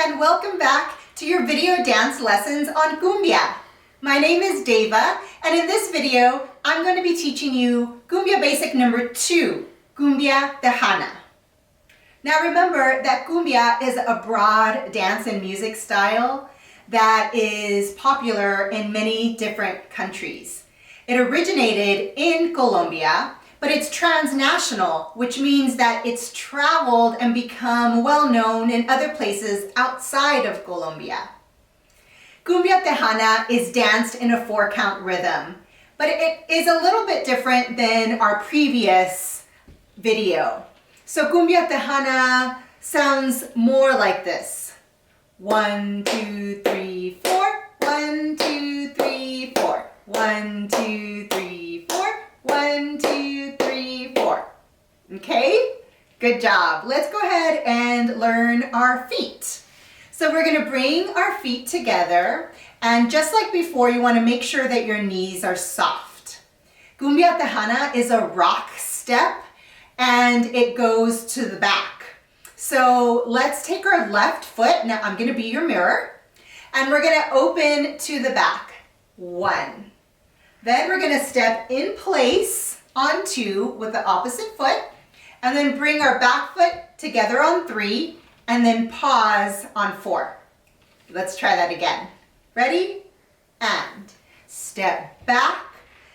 And welcome back to your video dance lessons on Cumbia. My name is Deva, and in this video, I'm going to be teaching you Cumbia Basic number 2, Cumbia Tejana. Now remember that Cumbia is a broad dance and music style that is popular in many different countries. It originated in Colombia, but it's transnational, which means that it's traveled and become well-known in other places outside of Colombia. Cumbia Tejana is danced in a 4-count rhythm, but it is a little bit different than our previous video. So Cumbia Tejana sounds more like this. 1, 2, 3, 4. 1, 2, 3, 4. 1, 2, 3, 4. 1, 2, 3, 4. Okay? Good job. Let's go ahead and learn our feet. So we're going to bring our feet together, and just like before, you want to make sure that your knees are soft. Cumbia Tejana is a rock step, and it goes to the back. So let's take our left foot. Now I'm going to be your mirror, and we're going to open to the back. 1. Then we're going to step in place on 2 with the opposite foot, and then bring our back foot together on 3, and then pause on 4. Let's try that again. Ready? And step back,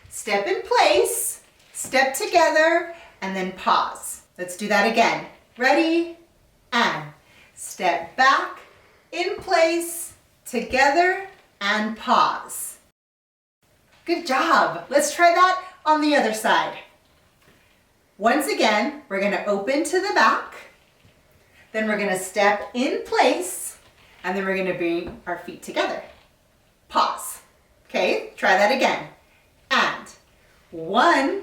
step in place, step together, and then pause. Let's do that again. Ready? And step back, in place, together, and pause. Good job. Let's try that on the other side. Once again, we're going to open to the back, then we're going to step in place, and then we're going to bring our feet together. Pause. Okay, try that again. And 1,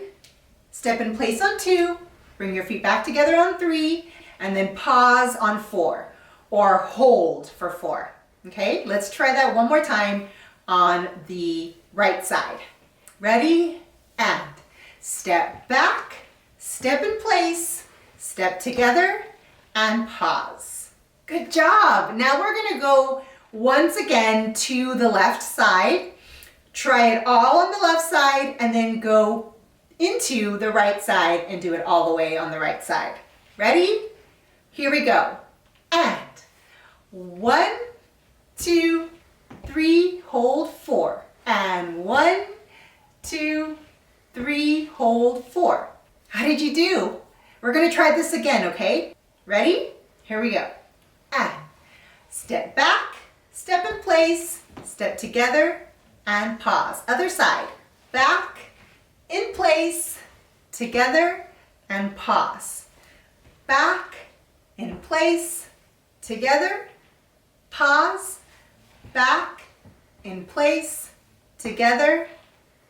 step in place on 2, bring your feet back together on 3, and then pause on 4, or hold for 4. Okay, let's try that one more time on the right side. Ready? And step back, step in place, step together, and pause. Good job. Now we're going to go once again to the left side. Try it all on the left side, and then go into the right side and do it all the way on the right side. Ready? Here we go. And 1, 2, 3, hold 4. And 1, 2, 3, hold 4. How did you do? We're going to try this again, okay? Ready? Here we go. And step back, step in place, step together, and pause. Other side. Back, in place, together, and pause. Back, in place, together, pause, back, in place, together,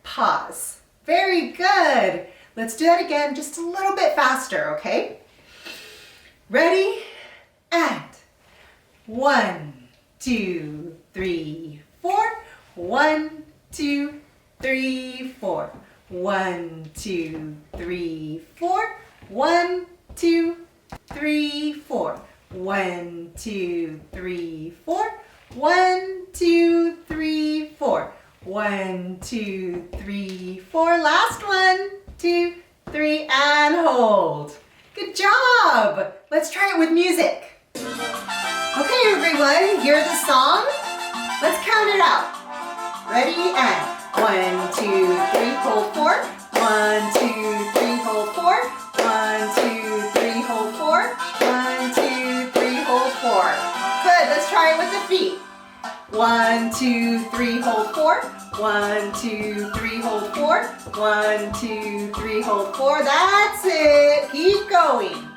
pause. Very good. Let's do that again, just a little bit faster, okay? Ready? And 1, 2, 3, 4. 1, 2, 3, 4. 1, 2, 3, 4. 1, 2, 3, 4. 1, 2, 3, 4. 1, 2, 3, 4. 1, 2, 3, 4. Last 1, 2, 3, and hold. Good job. Let's try it with music. Okay, everyone, hear the song? Let's count it out. Ready? And 1, 2, 3, hold 4. 1, 2, 3, hold 4. 1, 2, 3, hold 4. 1, 2, 3, hold 4. Good. Let's try it with the feet. 1, 2, 3, hold 4. 1, 2, 3, hold 4. 1, 2, 3, hold 4. That's it. Keep going.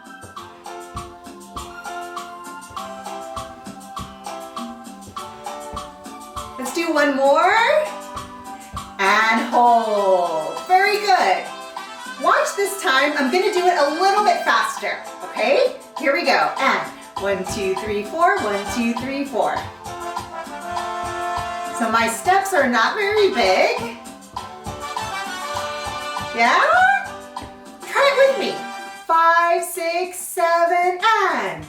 Let's do one more. And hold. this time. I'm gonna do it a little bit faster, okay? Here we go, and 1, 2, 3, 4, 1, 2, 3, 4. So my steps are not very big. Yeah? Try it with me. 5, 6, 7, and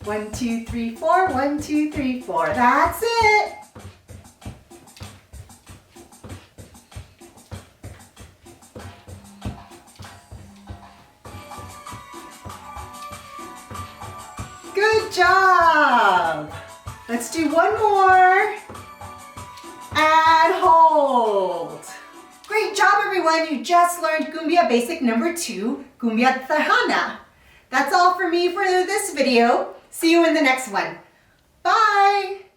1, 2, 3, 4, 1, 2, 3, 4. That's it. Good job. Let's do one more. And hold. Great job, everyone. You just learned Cumbia Basic number 2, Cumbia Tejana. That's all for me for this video. See you in the next one. Bye.